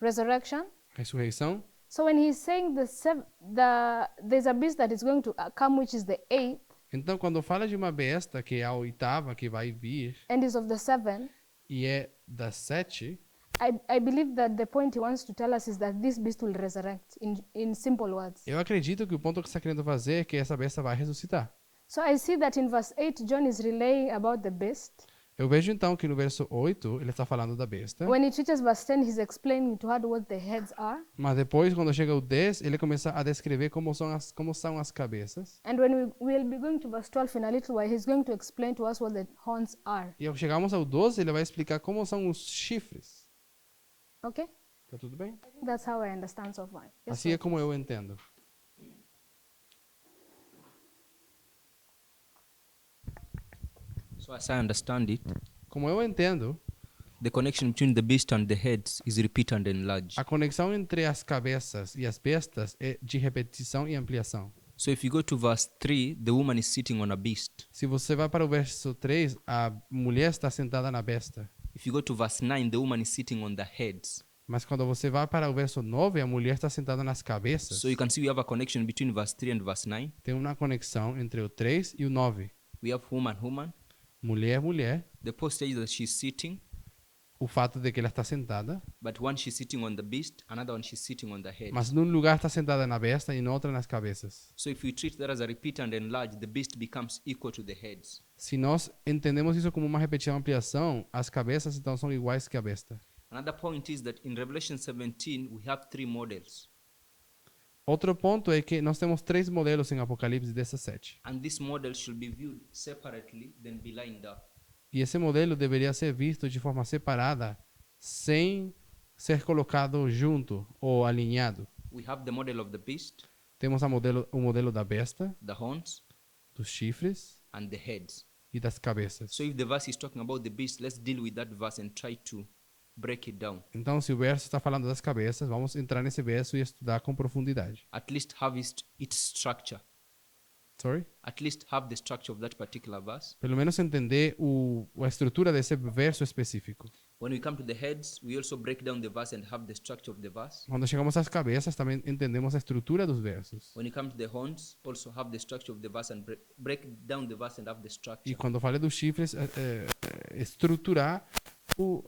Resurrection. Ressurreição. So when he's saying there's a beast that is going to come, which is the 8th, Então, quando fala de uma besta, que é a oitava que vai vir, and is of the 7, e é das 7, I believe that the point he wants to tell us is that this beast will resurrect, in simple words. eu acredito que o ponto que está querendo fazer é que essa besta vai ressuscitar. So I see that in verse 8, John is relaying about the beast. Eu vejo então que no verso 8 ele está falando da besta, When he teaches verse 10, he's explaining to her what the heads are. mas depois, quando chega o 10, ele começa a descrever como são as cabeças. And when we'll be going to verse 12 in a little while, he's going to explain to us what the horns are. E ao chegarmos ao 12, ele vai explicar como são os chifres. Okay? Tá tudo bem? I think that's how I understand so far. Yes, Assim é como eu entendo. So as I understand it, Como eu entendo, the connection between the beast and the heads is repeat and enlarge. a conexão entre as cabeças e as bestas é de repetição e ampliação. So if you go to verse 3, the woman is sitting on a beast. Se você vai para o verso 3, a mulher está sentada na besta. If you go to verse 9, the woman is sitting on the heads. Mas quando você vai para o verso 9, a mulher está sentada nas cabeças. So you can see we have a connection between verse 3 and verse 9. Tem uma conexão entre o 3 e o 9. We have woman. Mulher, mulher. The postage that she's sitting, O fato de que ela está sentada. but one she's sitting on the beast, another one she's sitting on the head. Mas num lugar está sentada na besta e no outro nas cabeças. So if we treat that as a repeat and enlarge, the beast becomes equal to the heads. Se nós entendemos isso como uma repetição e ampliação, as cabeças então são iguais que a besta. Another point is that in Revelation 17, we have 3 models. Outro ponto é que nós temos 3 modelos em Apocalipse 17. And this model should be viewed separately, then be lined up. E esse modelo deveria ser visto de forma separada, sem ser colocado junto ou alinhado. We have the model of the beast, Temos o modelo da besta, the horns, dos chifres and the heads. e das cabeças. So if the verse is talking about the beast, let's deal with that verse and try to break it down. Então, se o verso está falando das cabeças, vamos entrar nesse verso e estudar com profundidade. At least have its structure. Sorry? At least have the structure of that particular verse. Pelo menos entender a estrutura desse verso específico. When we come to the heads, we also break down the verse and have the structure of the verse. Quando chegamos às cabeças, também entendemos a estrutura dos versos. When you come to the horns, also have the structure of the verse and break down the verse and have the E structure. quando eu falei dos chifres, estruturar, ou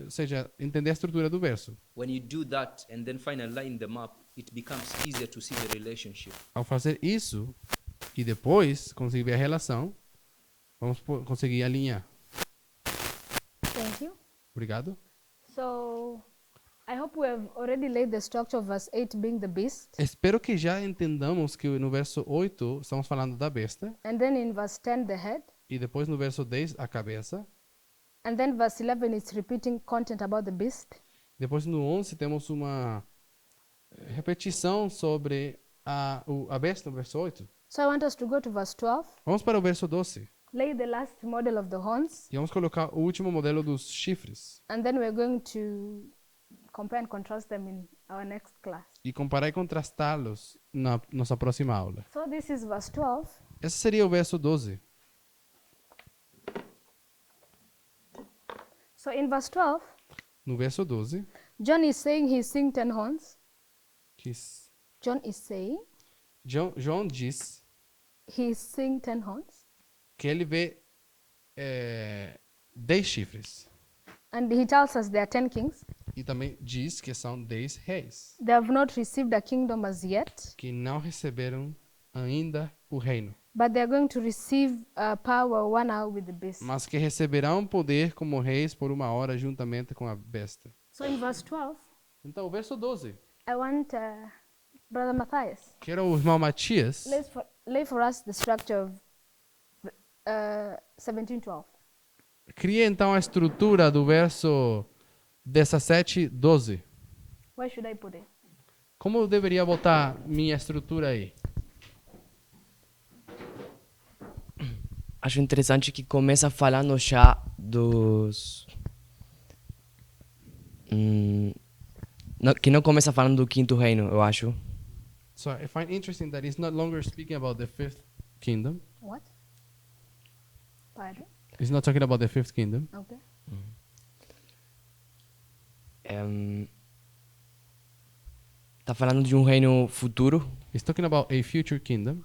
seja, entender a estrutura do verso. When you do that and then finally line them up, it becomes easier to see the relationship. Ao fazer isso, e depois conseguir ver a relação, vamos conseguir alinhar. Thank you. Obrigado. So I hope we have already laid the structure of verse 8 being the beast. Espero que já entendamos que no verso 8 estamos falando da besta, And then in verse 10, the head. e depois no verso 10 a cabeça. And then verse 11 is repeating content about the beast. Depois no 11 temos uma repetição sobre a besta, no verso 8. So I want us to go to verse 12. Vamos para o verso 12. Lay the last model of the horns. E vamos colocar o último modelo dos chifres. And then we're going to compare and contrast them in our next class. E comparar e contrastá-los na nossa próxima aula. So this is verse 12. Esse seria o verso 12. So in verse 12, No verso 12, John is saying he's seeing 10 horns. John is saying João diz he's seeing 10 horns. que ele vê 10 chifres. And he tells us there are 10 kings. E também diz que são 10 reis They have not received a kingdom as yet, que não receberam ainda o reino, but they are going to receive power 1 hour with the beast. mas que receberão poder como reis por 1 hora juntamente com a besta. So in verse 12, Então, o verso 12. I want Brother Matthias, Quero o irmão Matias lay for us the structure of 17:12. cria então a estrutura do verso 17, 12. Where should I put it? Como eu deveria botar minha estrutura aí? Acho interessante que começa falando já dos. Que não começa falando do quinto reino, eu acho. So I find interesting that he's not longer speaking about the fifth kingdom. What? Pardon? He's not talking about the fifth kingdom. Okay. Tá falando de um reino futuro, He's talking about a future kingdom.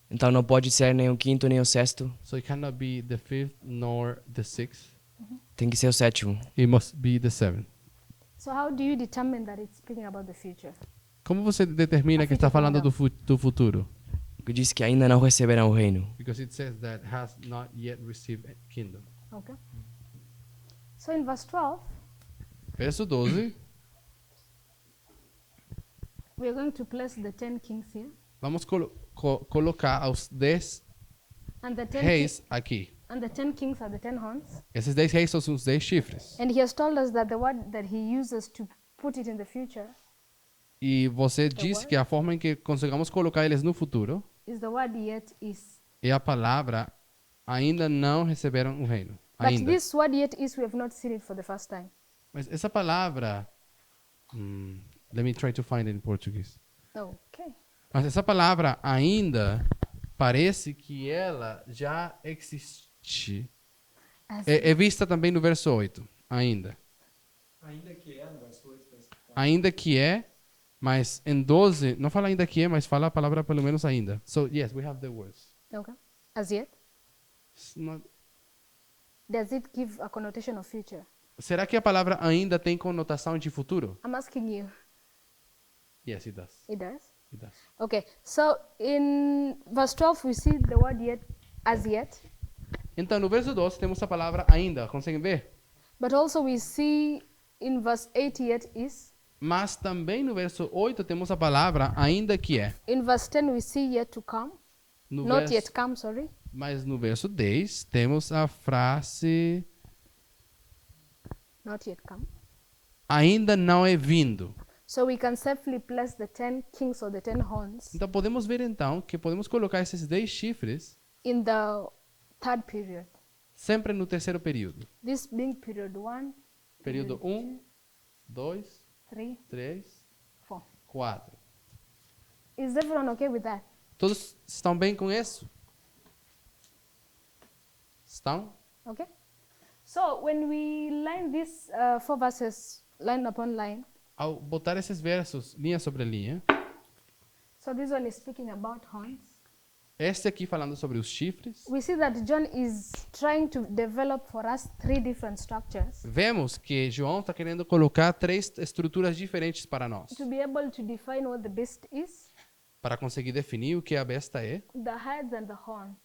então não pode ser nem o quinto nem o sexto, So it cannot be the fifth nor the sixth. tem que ser o sétimo. It must be the seventh. So how do you determine that it's speaking about the future? Como você determina que está falando do futuro? Que diz que ainda não receberão o reino. Because it says that has not yet received a kingdom. Okay. So in verse 12, Verso 12. we are going to place the 10 kings here. Vamos colocar os 10 And the 10 reis aqui. and the 10 kings are the 10 horns. Esses 10 reis são os 10 chifres. And he has told us that the word that he uses to put it in the future E você disse que a forma em que conseguimos colocar eles no futuro is the word yet is. é a palavra ainda não receberam o reino. But Ainda. this word yet is, we have not seen it for the first time. Mas essa palavra, let me try to find it in Portuguese. Okay. Mas essa palavra ainda parece que ela já existe. As É vista também no verso 8. Ainda. Ainda que é, mas em 12, não fala ainda que é, mas fala a palavra pelo menos ainda. So, yes, we have the words. Okay. As yet. It's not- Does it give a connotation of future? Será que a palavra ainda tem conotação de futuro? I'm asking you. Yes, it does. It does? It does. Okay. So in verse 12, we see the word yet, as yet. Então, no verso 12 temos a palavra ainda. Conseguem ver? But also we see in verse 8, yet is. Mas também no verso 8 temos a palavra ainda que é. In verse 10, we see yet to come. No Not verso- yet come, sorry. Mas no verso 10 temos a frase Not yet come. ainda não é vindo. So we can safely place the 10 kings or the 10 horns Então podemos ver então que podemos colocar esses 10 chifres in the third period. sempre no terceiro período. This being period 1, Período 1, 2, 3, 3, 4. 4. Is everyone okay with that? Todos estão bem com isso? Estão? Okay. So when we line these 4 verses line upon line, Ao botar esses versos linha sobre linha, so this one is speaking about horns. este aqui falando sobre os chifres, We see that John is trying to develop for us 3 different structures vemos que João está querendo colocar 3 estruturas diferentes para nós, to be able to define what the beast is, para conseguir definir o que a besta é, the heads and the horn.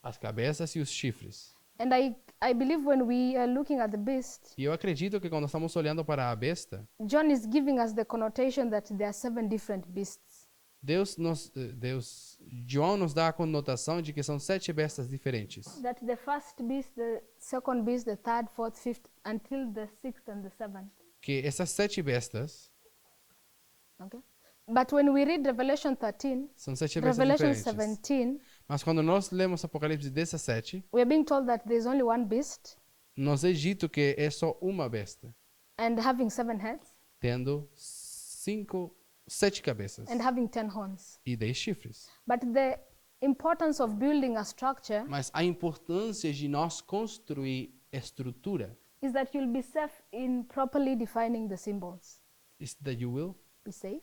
as cabeças e os chifres. And I believe when we are looking at the beast, E eu acredito que quando estamos olhando para a besta, John is giving us the connotation that there are 7 different beasts. João nos dá a conotação de que são 7 bestas diferentes. That the first beast, the second beast, the third, fourth, fifth, until the sixth and the seventh. Que essas 7 bestas Okay. But when we read Revelation 13, são 7 bestas Revelation diferentes. 17, Mas quando nós lemos Apocalipse 17, we are being told that there is only one beast nos é dito que é só uma besta, and having 7 heads tendo 7 cabeças and having 10 horns. e 10 chifres. But the importance of building a structure Mas a importância de nós construir estrutura is that you'll be safe in properly defining the symbols. is that you will, Be safe.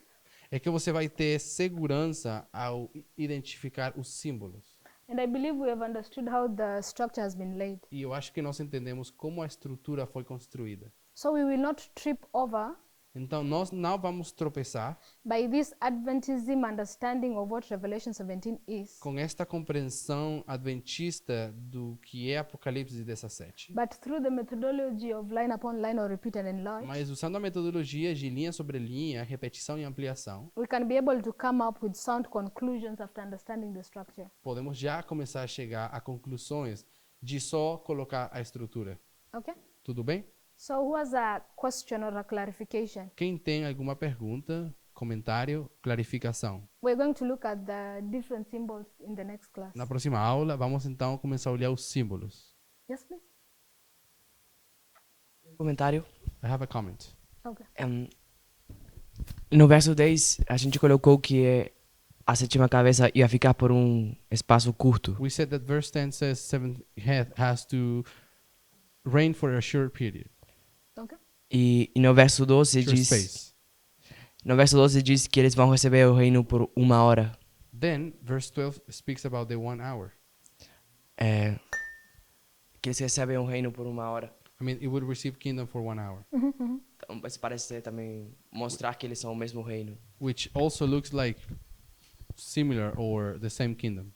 é que você vai ter segurança ao identificar os símbolos. And I believe we have understood how the structure has been laid. E eu acho que nós entendemos como a estrutura foi construída. So we will not trip over Então nós não vamos tropeçar by this Adventism understanding of what Revelation 17 is, com esta compreensão adventista do que é Apocalipse 17, but through the methodology of line upon line or repeat and enlarge, mas usando a metodologia de linha sobre linha, repetição e ampliação, we can be able to come up with sound conclusions after understanding the structure. podemos já começar a chegar a conclusões de só colocar a estrutura. Okay? Tudo bem? So who has a question or a clarification? Quem tem alguma pergunta, comentário, clarificação? We're going to look at the different symbols in the next class. Na próxima aula, vamos então começar a olhar os símbolos. Yes, please. Comentário. I have a comment. Okay. No verso 10, a gente colocou que a sétima cabeça ia ficar por espaço curto. We said that verse 10 says seventh head has to reign for a short period. Okay. E no verso 12 Short diz, space. no verso 12 diz que eles vão receber o reino por 1 hora. Then, verse 12 speaks about the 1 hour. Que eles recebem o reino por 1 hora. I mean, it would receive kingdom for 1 hour, Então, isso parece ser também mostrar que eles são o mesmo reino. which also looks like similar or the same kingdom.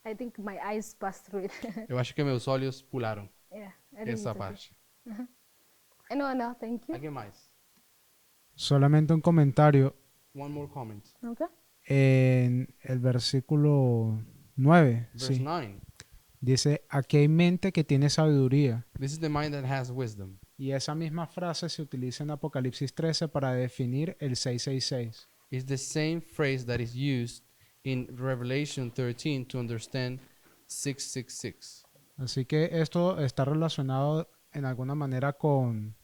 I think my eyes passed through it. Eu acho que meus olhos pularam Yeah. I didn't essa notice it. parte. Anyone else? Thank you. Alguém mais? Solamente un comentario. One more comment. Okay. En el versículo 9, Verse sí, 9. dice, aquí hay mente que tiene sabiduría. This is the mind that has wisdom. Y esa misma frase se utiliza en Apocalipsis 13 para definir el 666. It's the same phrase that is used in Revelation 13 to understand 666. Así que esto está relacionado en alguna manera con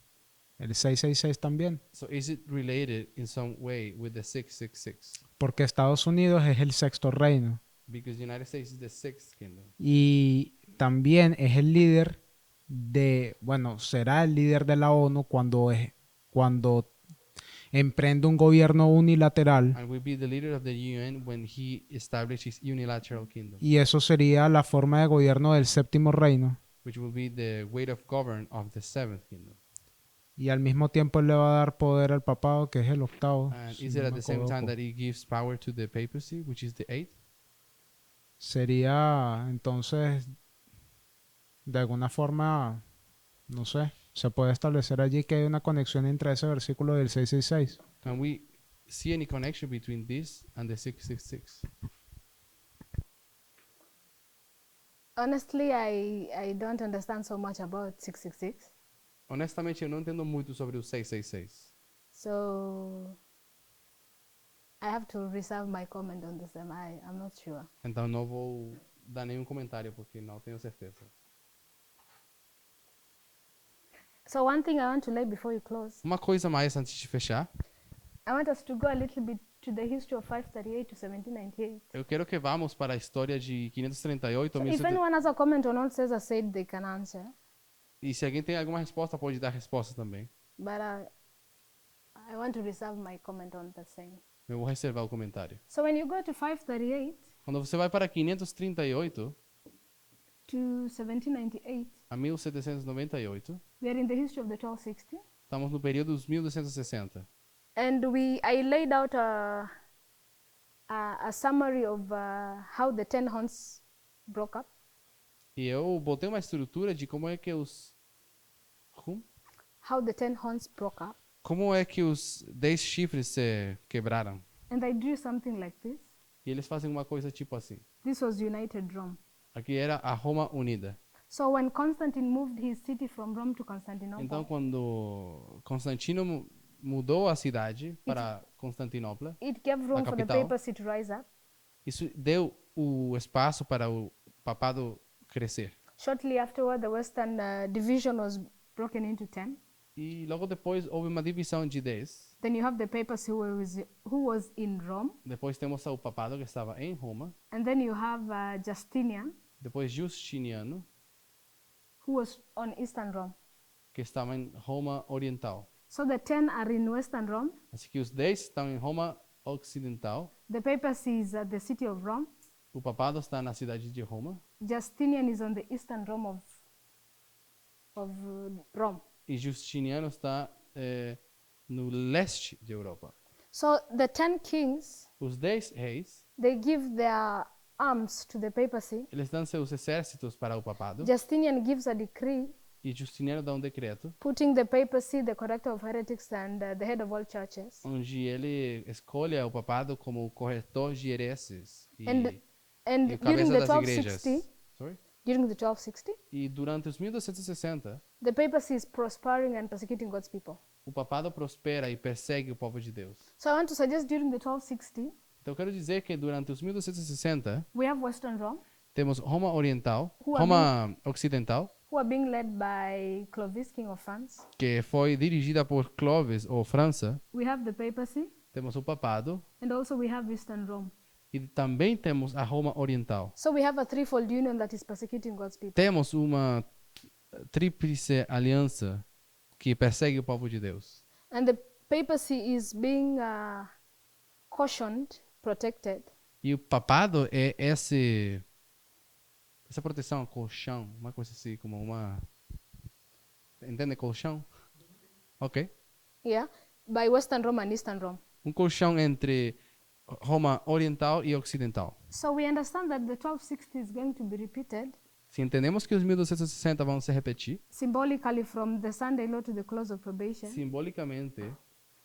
el 666 también, So is it related in some way with the 666? porque Estados Unidos es el sexto reino Because the United States is the sixth kingdom. y también es el líder de, bueno, será el líder de la ONU cuando emprende un gobierno unilateral, And will be the leader of the UN when he establishes unilateral kingdom, y eso sería la forma de gobierno del séptimo reino, which will be the way of govern of the seventh kingdom. y al mismo tiempo él le va a dar poder al papado, que es el octavo. And si is no it at me the same time equivoco. that he gives power to the papacy, which is the eighth? Sería entonces, de alguna forma, no sé, se puede establecer allí que hay una conexión entre ese versículo del 666. Can we see any connection between this and the 666? Honestly, I don't understand so much about 666. Honestamente, eu não entendo muito sobre o 666. So I have to reserve my comment on this. I'm not sure. Então não vou dar nenhum comentário porque não tenho certeza. So one thing I want to lay before you close, Uma coisa mais antes de fechar, I want us to go a little bit to the history of 538 to 1798. eu quero que vamos para a história de 538 So a if 1700. anyone has a comment on all Caesar said, they can answer. E se alguém tem alguma resposta, pode dar resposta também. But I want to reserve my comment on the same. Eu vou reservar o comentário. So when you go to 538 Quando você vai para 538 to 1798, a 1798, we are in the history of the 1260. estamos no período dos 1260. And I laid out a summary of how the 10 horns broke up. E eu botei uma estrutura de como é que How the 10 horns broke up. como é que os 10 chifres se quebraram. And I drew something like this. E eles fazem uma coisa tipo assim. This was United Rome. Aqui era a Roma unida. So when Constantine moved his city from Rome to Constantinople, Então, quando Constantino mudou a cidade para Constantinopla, it gave room a for the capital, papacy to rise up. isso deu o espaço para o papado crescer. Shortly afterward, the Western division was broken into 10. E logo depois houve uma divisão de 10. Then you have the papacy who was in Rome. Depois temos o papado que estava em Roma. And then you have Justinian, Depois Justiniano, who was on Eastern Rome. que estava em Roma Oriental. So the 10 are in Western Rome, Assim que os 10 estão em Roma ocidental. The papacy is at the city of Rome. O papado está na cidade de Roma. Justinian is on the eastern Rome of Rome. E Justiniano está no leste de Europa. So the 10 kings, Os 10 reis, they give their arms to the papacy. eles dão seus exércitos para o papado. Justinian gives a decree E Justiniano dá um decreto putting the papacy, the corrector of heretics, and the head of all churches. onde ele escolhe o papado como o corretor de hereses e, And e o during cabeça the das igrejas. 1260, Sorry? during the 1260, E durante os 1260, the papacy is prospering and persecuting God's people. o papado prospera e persegue o povo de Deus. So I want to suggest during the 1260, Então eu quero dizer que durante os 1260 we have Western Rome, temos Roma Oriental, Who are Roma Ocidental, who are being led by Clovis, king of France. que foi dirigida por Clovis ou França. We have the papacy, Temos o papado and also we have Eastern Rome. e também temos a Roma Oriental. So we have a threefold union that is persecuting God's people. Temos uma tríplice aliança que persegue o povo de Deus. And the papacy is being cautioned, protected, E o papado é essa proteção, colchão, uma coisa assim, como uma... Entende colchão? Ok. yeah, by Western Rome and Eastern Rome. Um colchão entre Roma Oriental e Ocidental. So we understand that the 1260 is going to be repeated Se entendemos que os 1260 vão se repetir, symbolically from the Sunday law to the close of probation. simbolicamente,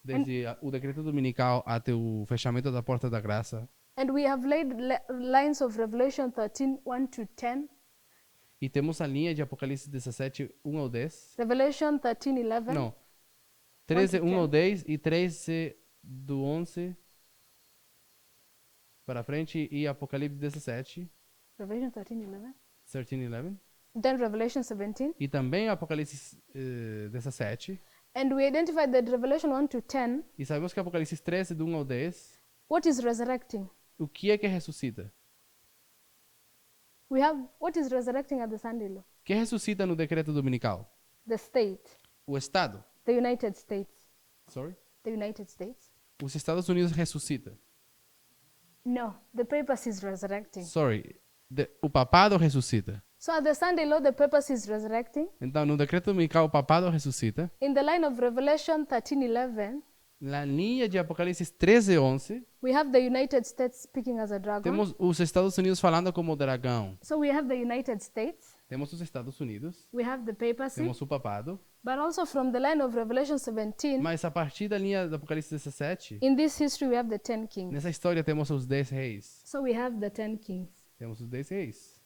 desde o decreto dominical até o fechamento da porta da graça, And we have laid lines of Revelation 13, 1 to 10, e temos a linha de Apocalipse 17, 1 ao 10. Revelation 13, 11, Não. 13, 1 ao 10. 10 e 13 do 11 para frente e Apocalipse 17, Revelation 13, 11. 13 e 11. Then Revelation 17. E também Apocalipse 17. And we identified that Revelation 1 to 10, E sabemos que Apocalipse 13, do 1 ao 10, what is resurrecting? o que é que ressuscita? We have what is resurrecting at the Sunday law? O que ressuscita no decreto dominical? The state, O Estado. the United States. Sorry? The United States? Os Estados Unidos ressuscita. No, the papacy is resurrecting. Sorry. O papado ressuscita. So at the Sunday law, the papacy is resurrecting. Então, no decreto dominical, o papado ressuscita. In the line of Revelation 13, 11, Na linha de Apocalipse 13, 11, we have the United States speaking as a dragon. temos os Estados Unidos falando como dragão. So we have the United States, Temos os Estados Unidos, we have the papacy, temos o papado, but also from the line of Revelation 17, mas a partir da linha do Apocalipse 17, in this history we have the 10 kings. nessa história temos os 10 reis. So we have the 10 kings. Temos os 10 reis.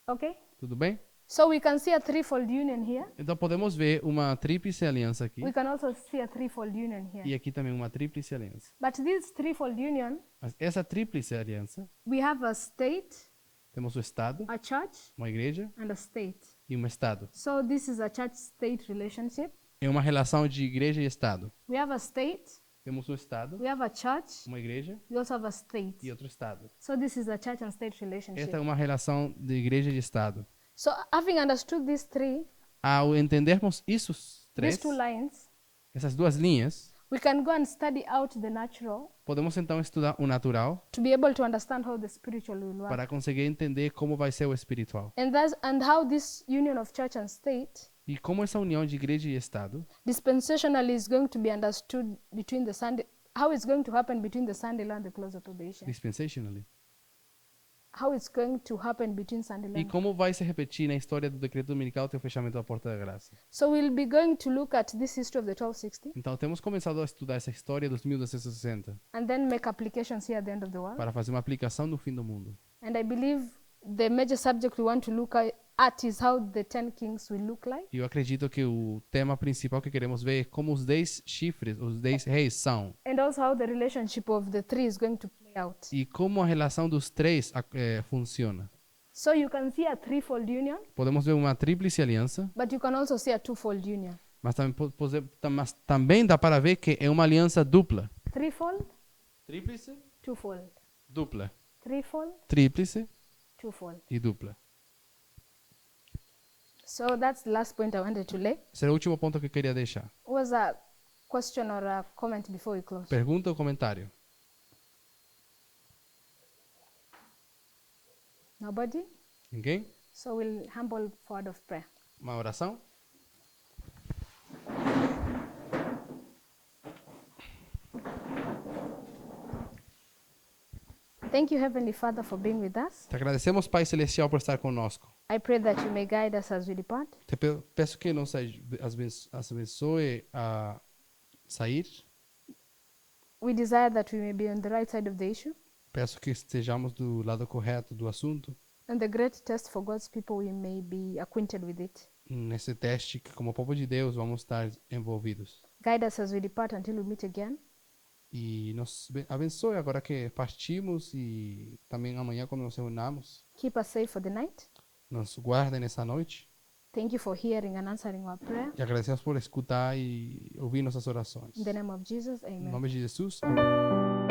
Okay? Tudo bem? So we can see a threefold union here. Então podemos ver uma tríplice aliança aqui. We can also see a threefold union here. E aqui também uma tríplice aliança. But this threefold union, Mas essa tríplice aliança, we have a state, temos o Estado, a church, uma igreja and a state. e um Estado. So this is a church-state relationship. É uma relação de igreja e Estado. We have a state, Temos um Estado, we have a church, uma igreja we also have a state. e outro Estado. So this is a church and state relationship. Esta é uma relação de igreja e de Estado. So having understood these three, Ao entendermos isso, these two lines, essas duas linhas, we can go and study out the natural podemos então estudar o natural to be able to understand how the spiritual will work. para conseguir entender como vai ser o espiritual. And how this union of church and state E como essa união de igreja e Estado dispensationally is going to be understood between the Sunday, how it's going to happen between the Sunday law and the close of probation. dispensationally. How it's going to happen between Sunday law. E como vai se repetir na história do decreto dominical até o fechamento da porta da graça. So we'll be going to look at this history of the 1260 Então temos começado a estudar essa história dos 1260 and then make applications here at the end of the world. para fazer uma aplicação no fim do mundo. And I believe the major subject we want to look at is how the 10 kings will look like. E eu acredito que o tema principal que queremos ver é como os 10 chifres, os 10 reis são. And also how the relationship of the three is going to play out. E como a relação dos três funciona. So you can see a threefold union, Podemos ver uma tríplice aliança, but you can also see a twofold union. mas também dá para ver que é uma aliança dupla. Threefold, Tríplice, twofold. dupla. Threefold, Tríplice twofold. e dupla. So that's the last point I wanted to lay. Esse era o último ponto que eu queria deixar. Was a question or a comment before we close? Pergunta ou comentário? Nobody? Ninguém? So we'll humble for word of prayer. Uma oração? Thank you, Heavenly Father, for being with us. Te agradecemos, Pai Celestial, por estar conosco. I pray that you may guide us as we depart. Te peço que nos abençoe a sair. We desire that we may be on the right side of the issue. Peço que estejamos do lado correto do assunto. And the great test for God's people, we may be acquainted with it. Nesse teste, que como povo de Deus, vamos estar envolvidos. Guide us as we depart until we meet again. E nos abençoe agora que partimos e também amanhã quando nos reunamos. Keep us safe for the night. Nos guarde nessa noite. Thank you for hearing and answering our prayer. E agradecemos por escutar e ouvir nossas orações. In the name of Jesus, Em amen. nome de Jesus. Amém.